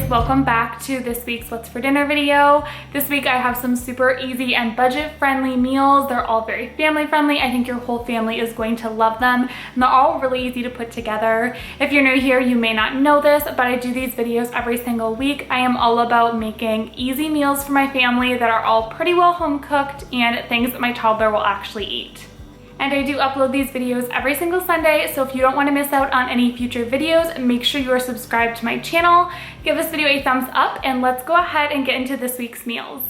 welcome back to this week's What's for Dinner video. This week I have some super easy and budget-friendly meals. They're all very family-friendly. I think your whole family is going to love them, and they're all really easy to put together. If you're new here, you may not know this, but I do these videos every single week. I am all about making easy meals for my family that are all pretty well home-cooked and things that my toddler will actually eat. And I do upload these videos every single Sunday, so if you don't want to miss out on any future videos, make sure you are subscribed to my channel. Give this video a thumbs up, and let's go ahead and get into this week's meals.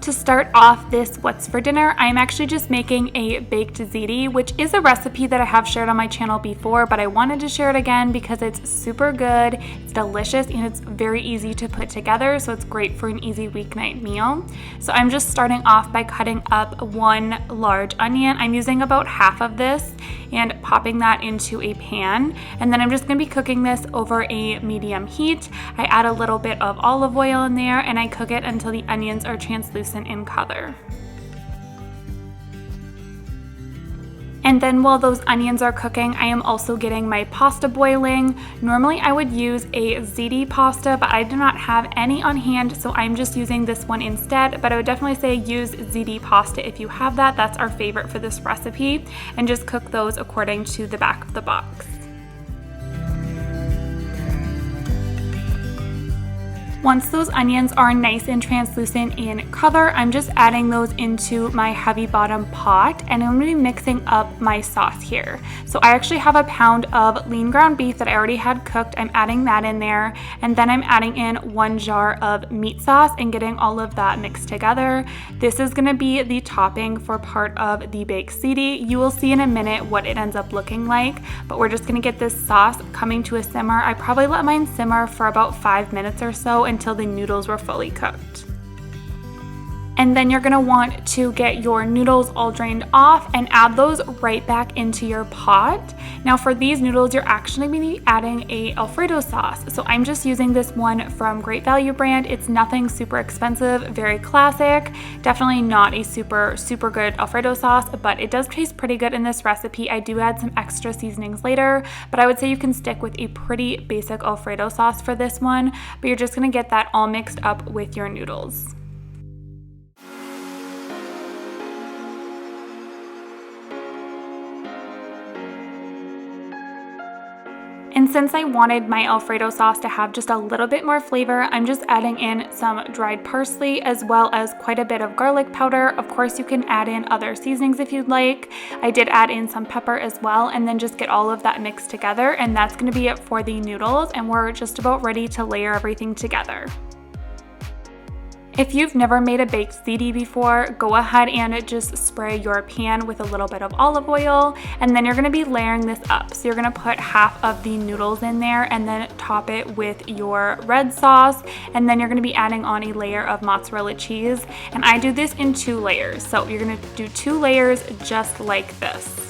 To start off this What's for Dinner, I'm actually just making a baked ziti, which is a recipe that I have shared on my channel before, but I wanted to share it again because it's super good, it's delicious, and it's very easy to put together, so it's great for an easy weeknight meal. So I'm just starting off by cutting up one large onion. I'm using about half of this and popping that into a pan, and then I'm just going to be cooking this over a medium heat. I add a little bit of olive oil in there, and I cook it until the onions are translucent in color. And then while those onions are cooking, I am also getting my pasta boiling. Normally I would use a ziti pasta, but I do not have any on hand, so I'm just using this one instead. But I would definitely say use ziti pasta if you have that. That's our favorite for this recipe. And just cook those according to the back of the box. Once those onions are nice and translucent in color, I'm just adding those into my heavy bottom pot, and I'm going to be mixing up my sauce here. So I actually have a pound of lean ground beef that I already had cooked. I'm adding that in there, and then I'm adding in 1 jar of meat sauce and getting all of that mixed together. This is going to be the topping for part of the baked ziti. You will see in a minute what it ends up looking like, but we're just going to get this sauce coming to a simmer. I probably let mine simmer for about 5 minutes or so until the noodles were fully cooked. And then you're gonna want to get your noodles all drained off and add those right back into your pot. Now for these noodles, you're actually gonna be adding a Alfredo sauce. So I'm just using this one from Great Value brand. It's nothing super expensive, very classic. Definitely not a super good Alfredo sauce, but it does taste pretty good in this recipe. I do add some extra seasonings later, but I would say you can stick with a pretty basic Alfredo sauce for this one, but you're just gonna get that all mixed up with your noodles. And since I wanted my Alfredo sauce to have just a little bit more flavor, I'm just adding in some dried parsley as well as quite a bit of garlic powder. Of course, you can add in other seasonings if you'd like. I did add in some pepper as well, and then just get all of that mixed together, and that's going to be it for the noodles, and we're just about ready to layer everything together. If you've never made a baked ziti before, go ahead and just spray your pan with a little bit of olive oil, and then you're gonna be layering this up. So you're gonna put half of the noodles in there and then top it with your red sauce, and then you're gonna be adding on a layer of mozzarella cheese. And I do this in 2 layers. So you're gonna do 2 layers just like this.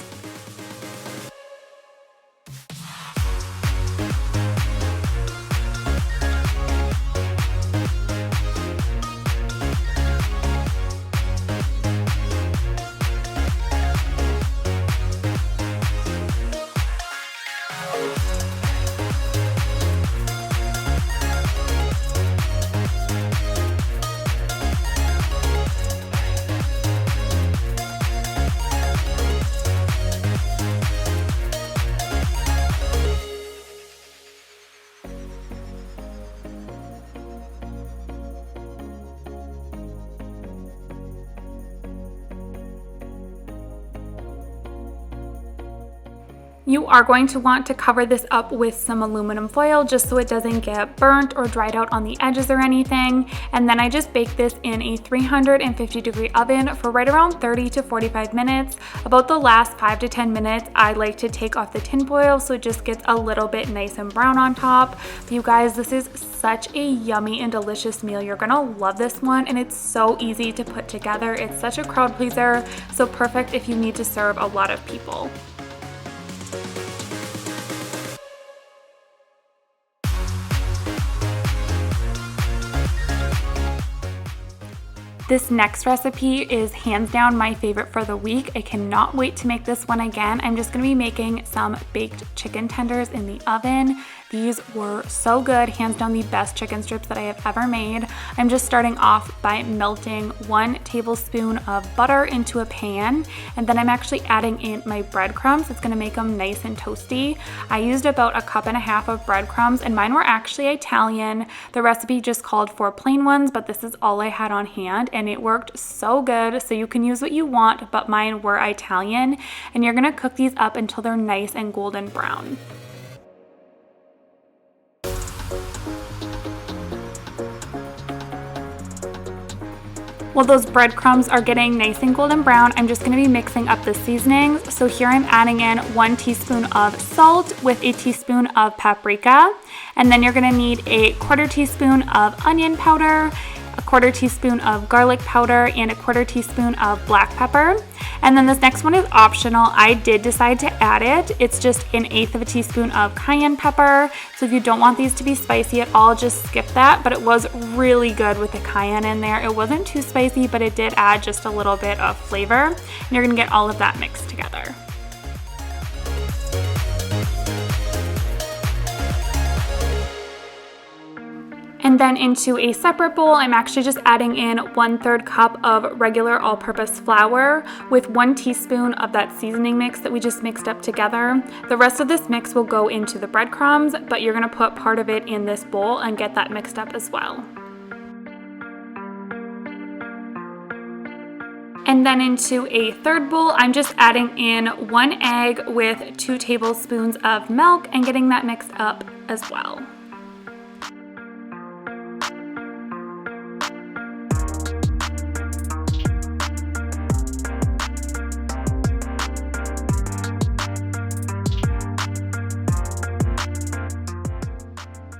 You are going to want to cover this up with some aluminum foil just so it doesn't get burnt or dried out on the edges or anything. And then I just bake this in a 350-degree oven for right around 30 to 45 minutes. About the last 5 to 10 minutes, I like to take off the tin foil so it just gets a little bit nice and brown on top. But you guys, this is such a yummy and delicious meal. You're gonna love this one, and it's so easy to put together. It's such a crowd pleaser, so perfect if you need to serve a lot of people. This next recipe is hands down my favorite for the week. I cannot wait to make this one again. I'm just gonna be making some baked chicken tenders in the oven. These were so good, hands down the best chicken strips that I have ever made. I'm just starting off by melting 1 tablespoon of butter into a pan, and then I'm actually adding in my breadcrumbs. It's gonna make them nice and toasty. I used about 1.5 cups of breadcrumbs, and mine were actually Italian. The recipe just called for plain ones, but this is all I had on hand, and it worked so good. So you can use what you want, but mine were Italian, and you're gonna cook these up until they're nice and golden brown. While those breadcrumbs are getting nice and golden brown, I'm just going to be mixing up the seasonings. So here I'm adding in 1 teaspoon of salt with a teaspoon of paprika. And then you're going to need a 1/4 teaspoon of onion powder, a 1/4 teaspoon of garlic powder, and a 1/4 teaspoon of black pepper. And then this next one is optional. I did decide to add it. It's just 1/8 teaspoon of cayenne pepper. So if you don't want these to be spicy at all, just skip that. But it was really good with the cayenne in there. It wasn't too spicy, but it did add just a little bit of flavor. And you're gonna get all of that mixed together. And then into a separate bowl, I'm actually just adding in 1/3 cup of regular all-purpose flour with 1 teaspoon of that seasoning mix that we just mixed up together. The rest of this mix will go into the breadcrumbs, but you're gonna put part of it in this bowl and get that mixed up as well. And then into a third bowl, I'm just adding in 1 egg with 2 tablespoons of milk and getting that mixed up as well.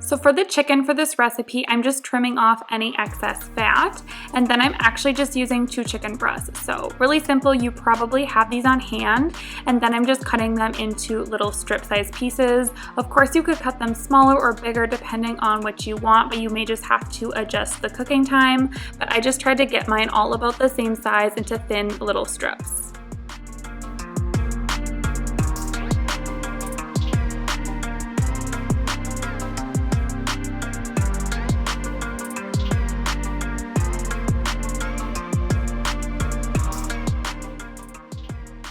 So for the chicken for this recipe, I'm just trimming off any excess fat, and then I'm actually just using 2 chicken breasts. So really simple, you probably have these on hand, and then I'm just cutting them into little strip-sized pieces. Of course, you could cut them smaller or bigger depending on what you want, but you may just have to adjust the cooking time. But I just tried to get mine all about the same size into thin little strips.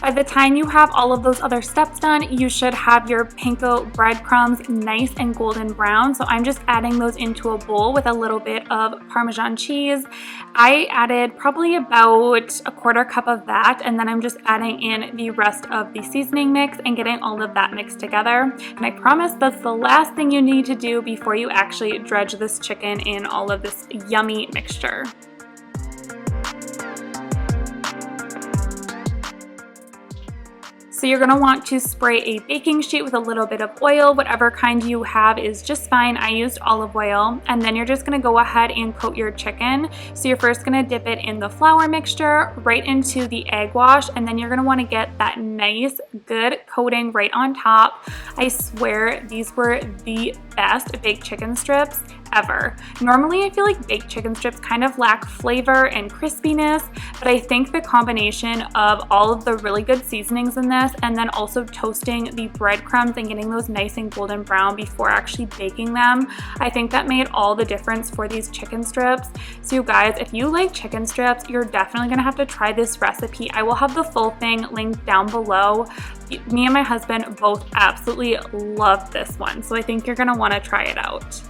By the time you have all of those other steps done, you should have your panko breadcrumbs nice and golden brown. So I'm just adding those into a bowl with a little bit of Parmesan cheese. I added probably about 1/4 cup of that, and then I'm just adding in the rest of the seasoning mix and getting all of that mixed together. And I promise that's the last thing you need to do before you actually dredge this chicken in all of this yummy mixture. So you're gonna want to spray a baking sheet with a little bit of oil. Whatever kind you have is just fine. I used olive oil. And then you're just gonna go ahead and coat your chicken. So you're first gonna dip it in the flour mixture, right into the egg wash, and then you're gonna wanna get that nice, good coating right on top. I swear these were the best baked chicken strips ever. Normally I feel like baked chicken strips kind of lack flavor and crispiness, but I think the combination of all of the really good seasonings in this and then also toasting the breadcrumbs and getting those nice and golden brown before actually baking them, I think that made all the difference for these chicken strips. So you guys, if you like chicken strips, you're definitely gonna have to try this recipe. I will have the full thing linked down below. Me and my husband both absolutely loved this one, so I think you're gonna wanna try it out.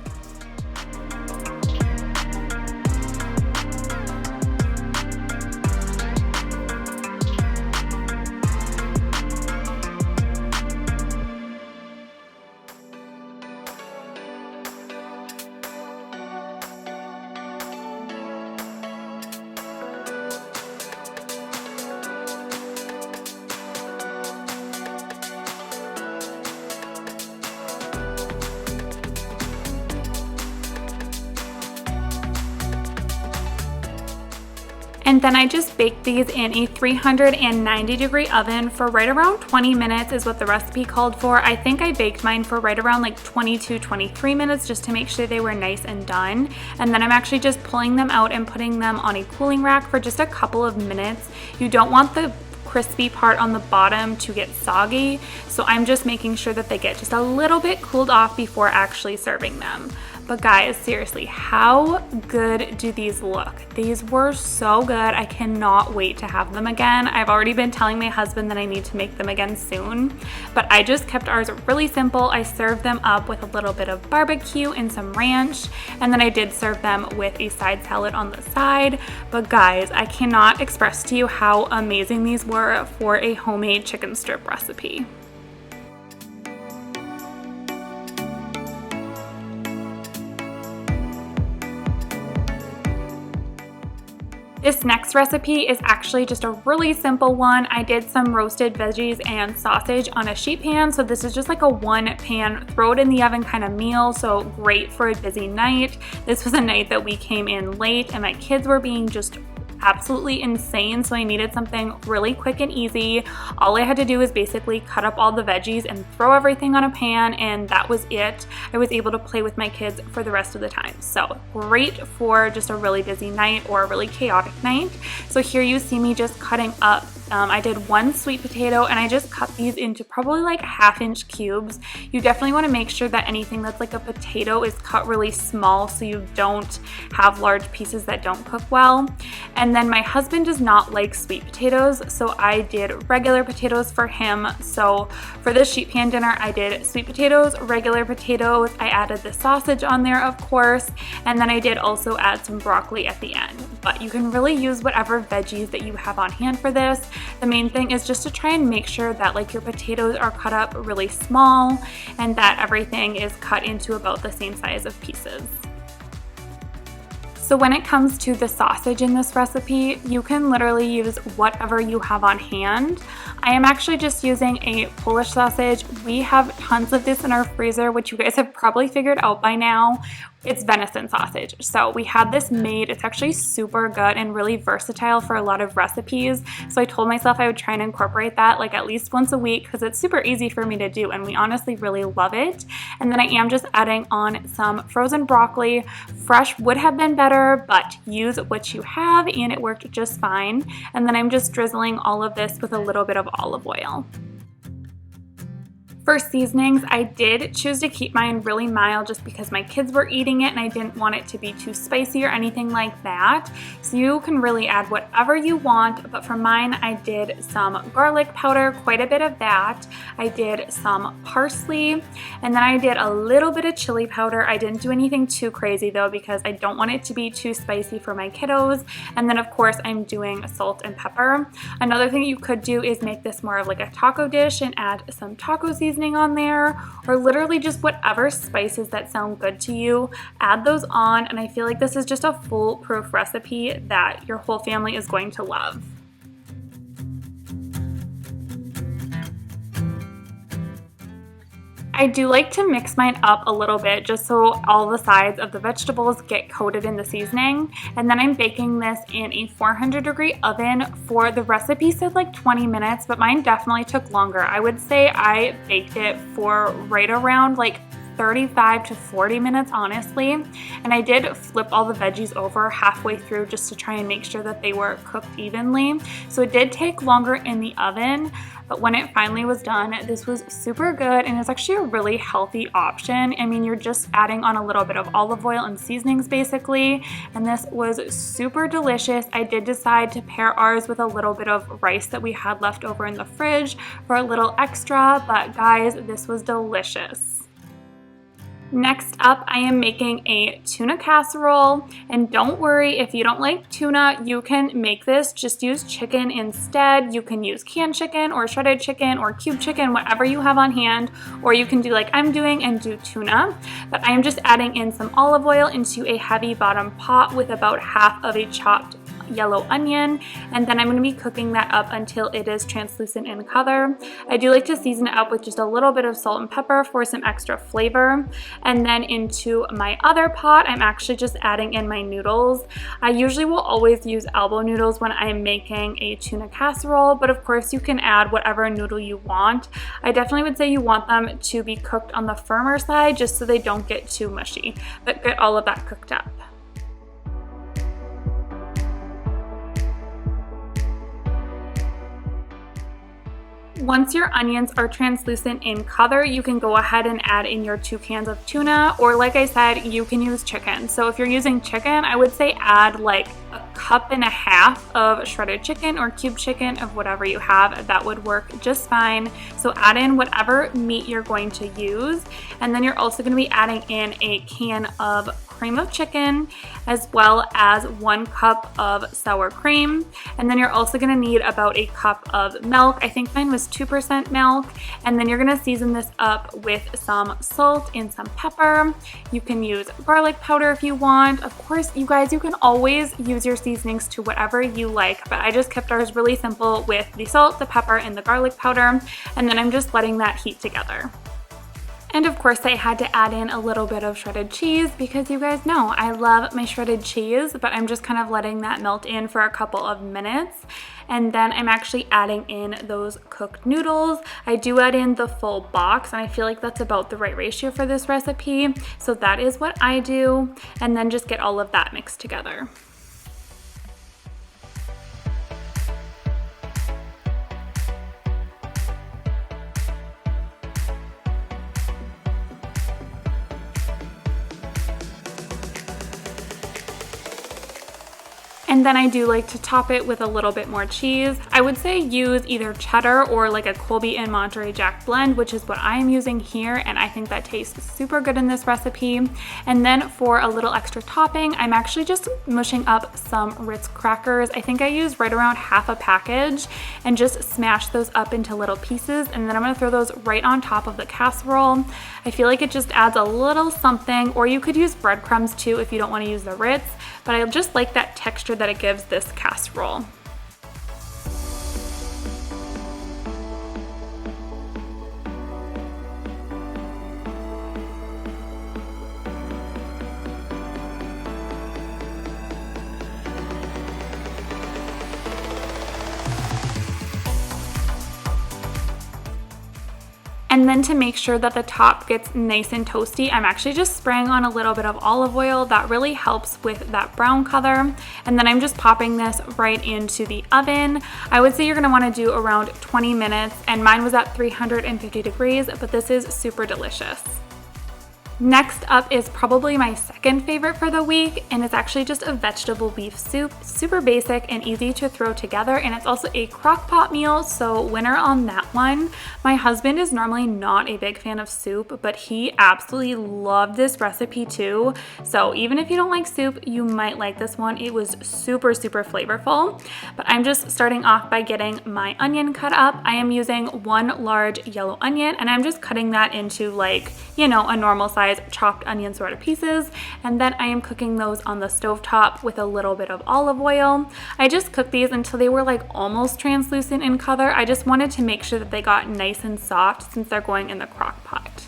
And then I just baked these in a 390-degree oven for right around 20 minutes is what the recipe called for. I think I baked mine for right around like 22-23 minutes just to make sure they were nice and done. And then I'm actually just pulling them out and putting them on a cooling rack for just a couple of minutes. You don't want the crispy part on the bottom to get soggy. So I'm just making sure that they get just a little bit cooled off before actually serving them. But guys, seriously, how good do these look? These were so good. I cannot wait to have them again. I've already been telling my husband that I need to make them again soon, but I just kept ours really simple. I served them up with a little bit of barbecue and some ranch, and then I did serve them with a side salad on the side. But guys, I cannot express to you how amazing these were for a homemade chicken strip recipe. This next recipe is actually just a really simple one. I did some roasted veggies and sausage on a sheet pan. So this is just like a one pan, throw it in the oven kind of meal. So great for a busy night. This was a night that we came in late and my kids were being just absolutely insane, so I needed something really quick and easy. All I had to do was basically cut up all the veggies and throw everything on a pan, and that was it. I was able to play with my kids for the rest of the time. So great for just a really busy night or a really chaotic night. So here you see me just cutting up. I did one sweet potato and I just cut these into probably like 1/2-inch cubes. You definitely want to make sure that anything that's like a potato is cut really small so you don't have large pieces that don't cook well. And then my husband does not like sweet potatoes, so I did regular potatoes for him. So for this sheet pan dinner, I did sweet potatoes, regular potatoes. I added the sausage on there, of course, and then I did also add some broccoli at the end. But you can really use whatever veggies that you have on hand for this. The main thing is just to try and make sure that like your potatoes are cut up really small and that everything is cut into about the same size of pieces. So when it comes to the sausage in this recipe, you can literally use whatever you have on hand. I am actually just using a Polish sausage. We have tons of this in our freezer, which you guys have probably figured out by now. It's venison sausage. So we had this made. It's actually super good and really versatile for a lot of recipes. So I told myself I would try and incorporate that like at least once a week because it's super easy for me to do and we honestly really love it. And then I am just adding on some frozen broccoli. Fresh would have been better, but use what you have and it worked just fine. And then I'm just drizzling all of this with a little bit of olive oil. For seasonings, I did choose to keep mine really mild just because my kids were eating it and I didn't want it to be too spicy or anything like that. So you can really add whatever you want, but for mine, I did some garlic powder, quite a bit of that. I did some parsley, and then I did a little bit of chili powder. I didn't do anything too crazy though because I don't want it to be too spicy for my kiddos. And then of course, I'm doing salt and pepper. Another thing you could do is make this more of like a taco dish and add some taco seasoning on there, or literally just whatever spices that sound good to you, add those on, and I feel like this is just a foolproof recipe that your whole family is going to love. I do like to mix mine up a little bit just so all the sides of the vegetables get coated in the seasoning. And then I'm baking this in a 400-degree oven for, the recipe said like 20 minutes, but mine definitely took longer. I would say I baked it for right around like 35 to 40 minutes, honestly. And I did flip all the veggies over halfway through just to try and make sure that they were cooked evenly. So it did take longer in the oven, but when it finally was done, this was super good and it's actually a really healthy option. I mean, you're just adding on a little bit of olive oil and seasonings basically, and this was super delicious. I did decide to pair ours with a little bit of rice that we had left over in the fridge for a little extra, but guys, this was delicious. Next up, I am making a tuna casserole, and don't worry if you don't like tuna, you can make this, just use chicken instead. You can use canned chicken or shredded chicken or cube chicken, whatever you have on hand, or you can do like I'm doing and do tuna. But I am just adding in some olive oil into a heavy bottom pot with about half of a chopped yellow onion, and then I'm going to be cooking that up until it is translucent in color. I do like to season it up with just a little bit of salt and pepper for some extra flavor. And then into my other pot, I'm actually just adding in my noodles. I usually will always use elbow noodles when I'm making a tuna casserole, but of course you can add whatever noodle you want. I definitely would say you want them to be cooked on the firmer side just so they don't get too mushy, but get all of that cooked up. Once your onions are translucent in color, you can go ahead and add in your 2 cans of tuna, or like I said, you can use chicken. So if you're using chicken, I would say add like a cup and a half of shredded chicken or cubed chicken of whatever you have. That would work just fine. So add in whatever meat you're going to use. And then you're also going to be adding in a can of cream of chicken, as well as 1 cup of sour cream. And then you're also going to need about a cup of milk. I think mine was 2% milk. And then you're going to season this up with some salt and some pepper. You can use garlic powder if you want. Of course, you guys, you can always use your seasonings to whatever you like, but I just kept ours really simple with the salt, the pepper, and the garlic powder. And then I'm just letting that heat together. And of course I had to add in a little bit of shredded cheese because you guys know I love my shredded cheese, but I'm just kind of letting that melt in for a couple of minutes. And then I'm actually adding in those cooked noodles. I do add in the full box, and I feel like that's about the right ratio for this recipe. So that is what I do, and then just get all of that mixed together. And then I do like to top it with a little bit more cheese. I would say use either cheddar or like a Colby and Monterey Jack blend, which is what I am using here, and I think that tastes super good in this recipe. And then for a little extra topping, I'm actually just mushing up some Ritz crackers. I think I used right around half a package, and just smash those up into little pieces, and then I'm gonna throw those right on top of the casserole. I feel like it just adds a little something, or you could use breadcrumbs too if you don't want to use the Ritz, but I just like that texture that it gives this casserole. And then to make sure that the top gets nice and toasty, I'm actually just spraying on a little bit of olive oil. That really helps with that brown color. And then I'm just popping this right into the oven. I would say you're gonna wanna do around 20 minutes, and mine was at 350 degrees, but this is super delicious. Next up is probably my second favorite for the week, and it's actually just a vegetable beef soup. Super basic and easy to throw together, and it's also a crock pot meal, so winner on that one. My husband is normally not a big fan of soup, but he absolutely loved this recipe too. So even if you don't like soup, you might like this one. It was super, super flavorful. But I'm just starting off by getting my onion cut up. I am using 1 large yellow onion, and I'm just cutting that into like, you know, a normal size chopped onion sort of pieces, and then I am cooking those on the stovetop with a little bit of olive oil. I just cooked these until they were like almost translucent in color. I just wanted to make sure that they got nice and soft since they're going in the crock pot.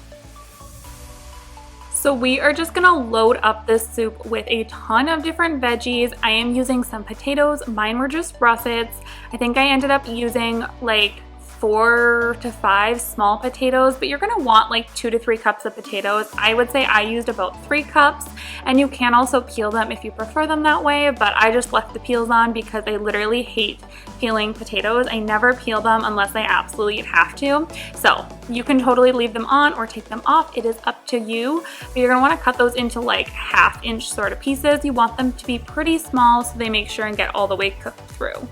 So we are just gonna load up this soup with a ton of different veggies. I am using some potatoes. Mine were just russets. I think I ended up using like 4 to 5 small potatoes, but you're gonna want like 2 to 3 cups of potatoes. I would say I used about 3 cups, and you can also peel them if you prefer them that way, but I just left the peels on because I literally hate peeling potatoes. I never peel them unless I absolutely have to. So you can totally leave them on or take them off. It is up to you, but you're gonna wanna cut those into like 1/2 inch sort of pieces. You want them to be pretty small so they make sure and get all the way cooked through.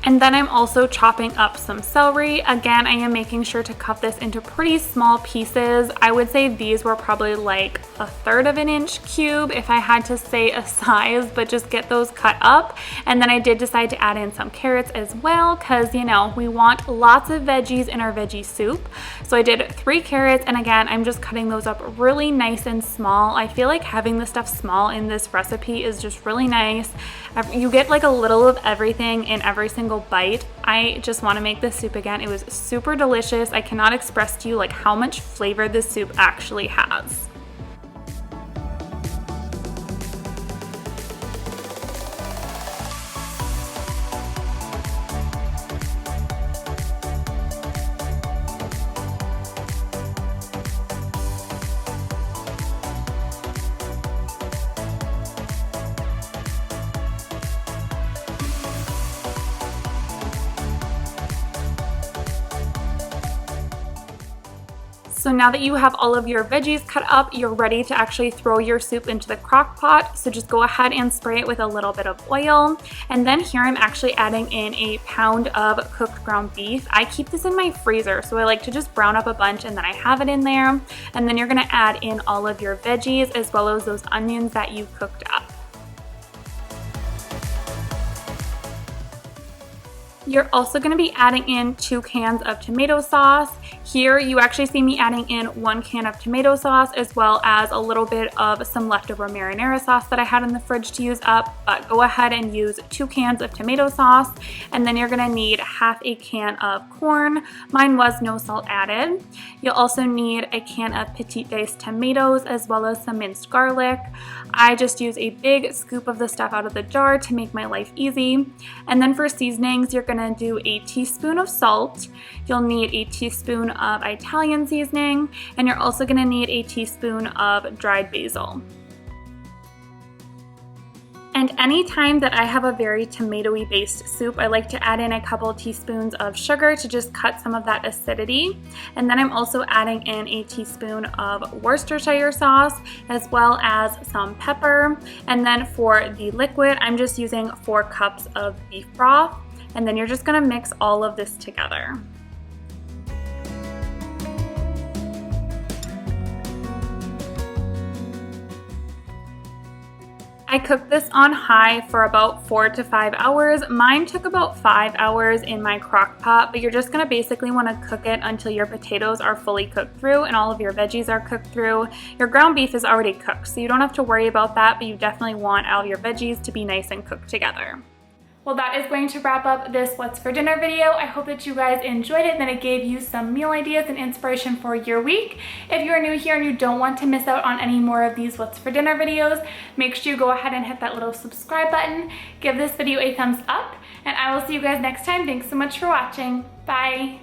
And then I'm also chopping up some celery. Again, I am making sure to cut this into pretty small pieces. I would say these were probably like 1/3 of an inch cube if I had to say a size, but just get those cut up. And then I did decide to add in some carrots as well because, you know, we want lots of veggies in our veggie soup. So I did 3 carrots, and again, I'm just cutting those up really nice and small. I feel like having the stuff small in this recipe is just really nice. You get like a little of everything in every single bite. I just want to make this soup again. It was super delicious. I cannot express to you like how much flavor this soup actually has. So now that you have all of your veggies cut up, you're ready to actually throw your soup into the crock pot. So just go ahead and spray it with a little bit of oil. And then here I'm actually adding in a pound of cooked ground beef. I keep this in my freezer, so I like to just brown up a bunch and then I have it in there. And then you're gonna add in all of your veggies as well as those onions that you cooked up. You're also going to be adding in 2 cans of tomato sauce. Here you actually see me adding in 1 can of tomato sauce as well as a little bit of some leftover marinara sauce that I had in the fridge to use up, but go ahead and use 2 cans of tomato sauce, and then you're going to need half a can of corn. Mine was no salt added. You'll also need a can of petite diced tomatoes as well as some minced garlic. I just use a big scoop of the stuff out of the jar to make my life easy. And then for seasonings, you're going to do a teaspoon of salt. You'll need a teaspoon of Italian seasoning, and you're also going to need a teaspoon of dried basil. And anytime that I have a very tomatoey based soup, I like to add in a couple teaspoons of sugar to just cut some of that acidity. And then I'm also adding in a teaspoon of Worcestershire sauce as well as some pepper. And then for the liquid, I'm just using 4 cups of beef broth. And then you're just gonna mix all of this together. I cooked this on high for about 4 to 5 hours. Mine took about 5 hours in my crock pot, but you're just gonna basically wanna cook it until your potatoes are fully cooked through and all of your veggies are cooked through. Your ground beef is already cooked, so you don't have to worry about that, but you definitely want all your veggies to be nice and cooked together. Well, that is going to wrap up this What's for Dinner video. I hope that you guys enjoyed it and that it gave you some meal ideas and inspiration for your week. If you're new here and you don't want to miss out on any more of these What's for Dinner videos, make sure you go ahead and hit that little subscribe button, give this video a thumbs up, and I will see you guys next time. Thanks so much for watching. Bye.